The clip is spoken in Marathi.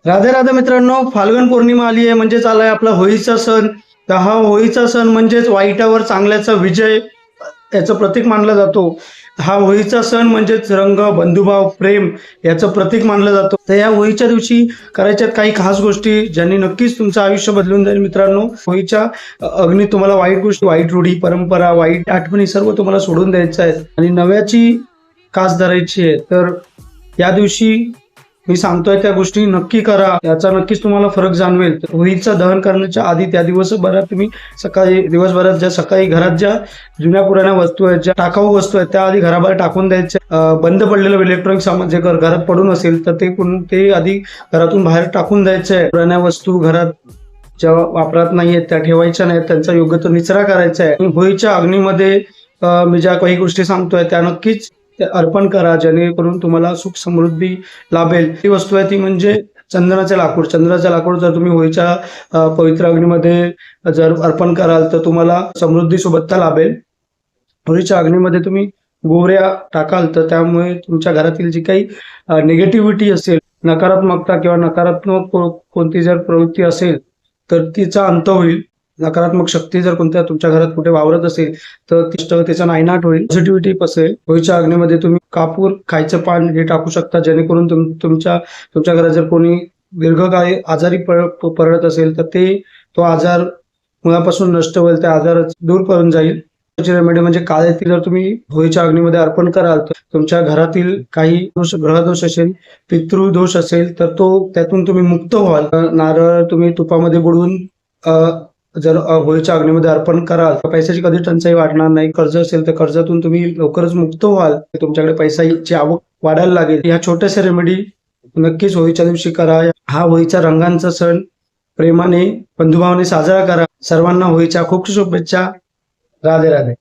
राधे राधे मित्रांनो, फाल्गुन पौर्णिमा आली आहे म्हणजेच आलाय आपला होळीचा सण. तर हा होळीचा सण म्हणजेच वाईटावर चांगल्याचा विजय याचं प्रतीक मानला जातो. हा होळीचा सण म्हणजेच रंग, बंधुभाव, प्रेम याचं प्रतीक मानलं जातं. तर या होळीच्या दिवशी करायच्यात काही खास गोष्टी ज्यांनी नक्कीच तुमचं आयुष्य बदलून जाईल. मित्रांनो, होळीच्या अग्नी तुम्हाला वाईट गोष्टी, वाईट रूढी, परंपरा, वाईट आठवणी सर्व तुम्हाला सोडून द्यायचं आहे आणि नव्याची कास धरायची आहे. तर या दिवशी मी सांगतोय त्या गोष्टी नक्की करा, याचा नक्कीच तुम्हाला फरक जाणवेल. होळीचं दहन करण्याच्या आधी त्या दिवसभरात तुम्ही सकाळी दिवसभरात ज्या सकाळी घरात ज्या जुन्या पुराण्या वस्तू आहेत, ज्या टाकाऊ वस्तू आहेत, त्या आधी घराबाहेर टाकून द्यायच्या. बंद पडलेलं इलेक्ट्रॉनिक सामान जे घरात पडून असेल तर ते आधी घरातून बाहेर टाकून द्यायचे. पुराण्या वस्तू घरात ज्या वापरात नाहीयेत त्या ठेवायच्या नाहीत, त्यांचा योग्य तो निचरा करायचा आहे. होळीच्या अग्नीमध्ये मी ज्या काही गोष्टी सांगतोय त्या नक्कीच अर्पण करा, जेणेकरून तुम्हाला सुख समृद्धी लाभेल. ती वस्तू आहे ती म्हणजे चंदनाचे लाकूड. चंदनाचे लाकूड जर तुम्ही होळीच्या पवित्र अग्नीमध्ये जर अर्पण कराल तर तुम्हाला समृद्धी सोबतता लाभेल. होळीच्या अग्नीमध्ये तुम्ही गोवऱ्या टाकाल तर त्यामुळे तुमच्या घरातील जी काही निगेटिव्हिटी असेल, नकारात्मकता किंवा नकारात्मक कोणती जर प्रवृत्ती असेल तर तिचा अंत होईल. नकारात्मक शक्ती जर कोणत्या तुमच्या घरात कुठे वावरत असेल तर त्याचा नायनाट होईल, पॉझिटिव्हिटी असेल. होळीच्या अग्नीमध्ये तुम्ही कापूर, खायचं पान हे टाकू शकता, जेणेकरून तुमच्या घरात जर कोणी दीर्घकाळी आजारी पडत असेल तर तो आजार मुळापासून नष्ट होईल, त्या आजार दूर करून जाईल. रेमेडी म्हणजे काळे तीळ जर तुम्ही होळीच्या अग्नीमध्ये अर्पण कराल तर तुमच्या घरातील काही ग्रहदोष असेल, पितृदोष असेल तर त्यातून तुम्ही मुक्त व्हाल. नारळ तुम्ही तुपामध्ये बुडवून जर होळीच्या अग्नीमध्ये अर्पण कराल तर पैशाची कधी टंचाई वाढणार नाही. कर्ज असेल तर कर्जातून तुम्ही लवकरच मुक्त व्हाल, तुमच्याकडे पैशाची आवक वाढायला लागेल. ह्या छोट्याशा रेमेडी नक्कीच होळीच्या दिवशी करा. हा होळीचा रंगांचा सण प्रेमाने, बंधुभावाने साजरा करा. सर्वांना होळीच्या खूप शुभेच्छा. राधे राधे.